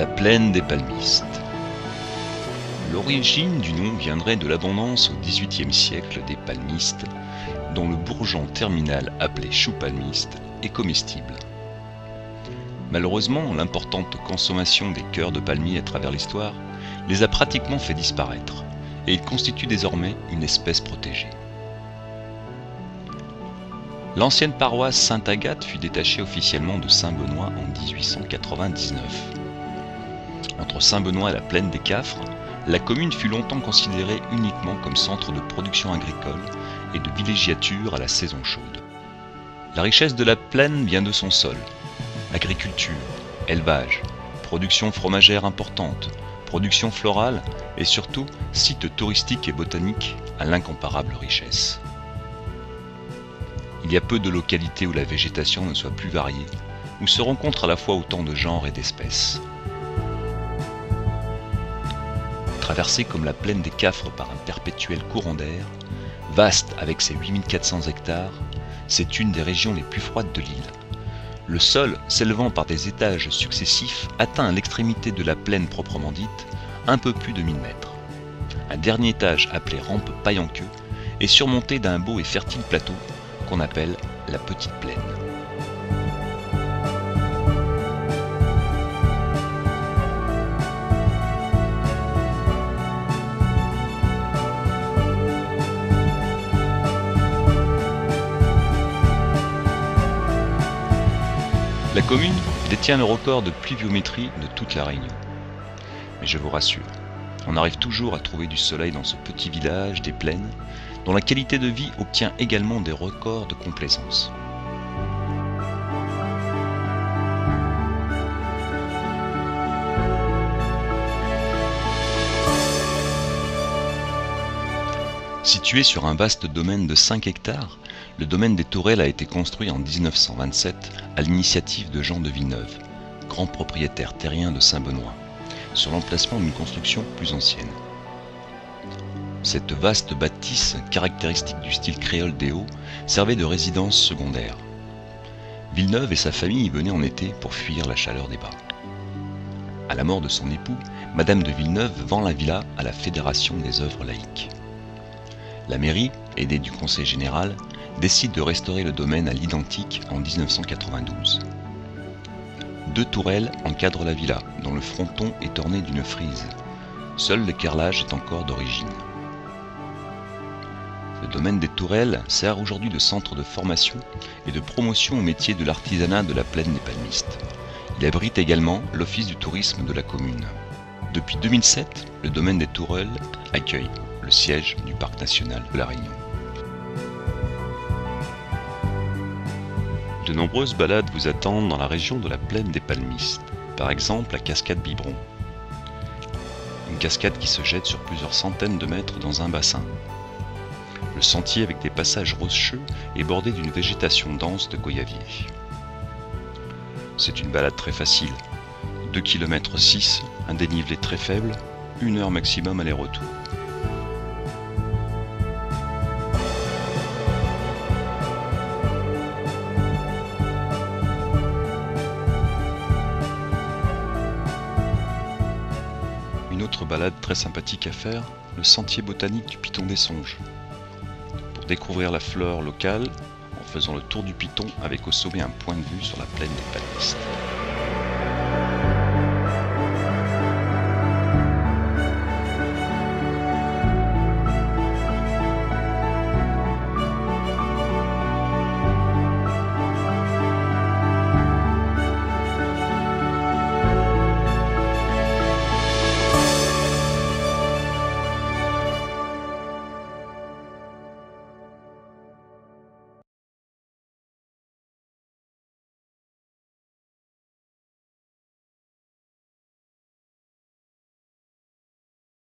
La plaine des palmistes. L'origine du nom viendrait de l'abondance au XVIIIe siècle des palmistes, dont le bourgeon terminal appelé chou palmiste est comestible. Malheureusement, l'importante consommation des cœurs de palmiers à travers l'histoire les a pratiquement fait disparaître, et ils constituent désormais une espèce protégée. L'ancienne paroisse Sainte-Agathe fut détachée officiellement de Saint-Benoît en 1899. Entre Saint-Benoît et la plaine des Cafres, la commune fut longtemps considérée uniquement comme centre de production agricole et de villégiature à la saison chaude. La richesse de la plaine vient de son sol. Agriculture, élevage, production fromagère importante, production florale et surtout sites touristiques et botaniques à l'incomparable richesse. Il y a peu de localités où la végétation ne soit plus variée, où se rencontrent à la fois autant de genres et d'espèces. Traversée comme la plaine des Cafres par un perpétuel courant d'air, vaste avec ses 8400 hectares, c'est une des régions les plus froides de l'île. Le sol, s'élevant par des étages successifs, atteint à l'extrémité de la plaine proprement dite, un peu plus de 1000 mètres. Un dernier étage, appelé rampe paille-en-queue, est surmonté d'un beau et fertile plateau qu'on appelle la Petite Plaine. La commune détient le record de pluviométrie de toute la Réunion. Mais je vous rassure, on arrive toujours à trouver du soleil dans ce petit village des plaines, dont la qualité de vie obtient également des records de complaisance. Situé sur un vaste domaine de 5 hectares, le domaine des Tourelles a été construit en 1927 à l'initiative de Jean de Villeneuve, grand propriétaire terrien de Saint-Benoît, sur l'emplacement d'une construction plus ancienne. Cette vaste bâtisse, caractéristique du style créole des Hauts, servait de résidence secondaire. Villeneuve et sa famille y venaient en été pour fuir la chaleur des bas. À la mort de son époux, Madame de Villeneuve vend la villa à la Fédération des œuvres laïques. La mairie, aidée du conseil général, décide de restaurer le domaine à l'identique en 1992. 2 tourelles encadrent la villa, dont le fronton est orné d'une frise. Seul le carrelage est encore d'origine. Le domaine des Tourelles sert aujourd'hui de centre de formation et de promotion au métier de l'artisanat de la plaine des palmistes. Il abrite également l'office du tourisme de la commune. Depuis 2007, le domaine des Tourelles accueille le siège du Parc national de la Réunion. De nombreuses balades vous attendent dans la région de la plaine des palmistes, par exemple la cascade Biberon. Une cascade qui se jette sur plusieurs centaines de mètres dans un bassin. Le sentier avec des passages rocheux est bordé d'une végétation dense de goyaviers. C'est une balade très facile, 2,6 km, un dénivelé très faible, 1 heure maximum aller-retour. Une autre balade très sympathique à faire, le sentier botanique du Piton des Songes. Pour découvrir la flore locale, en faisant le tour du Piton avec au sommet un point de vue sur la plaine des palmistes.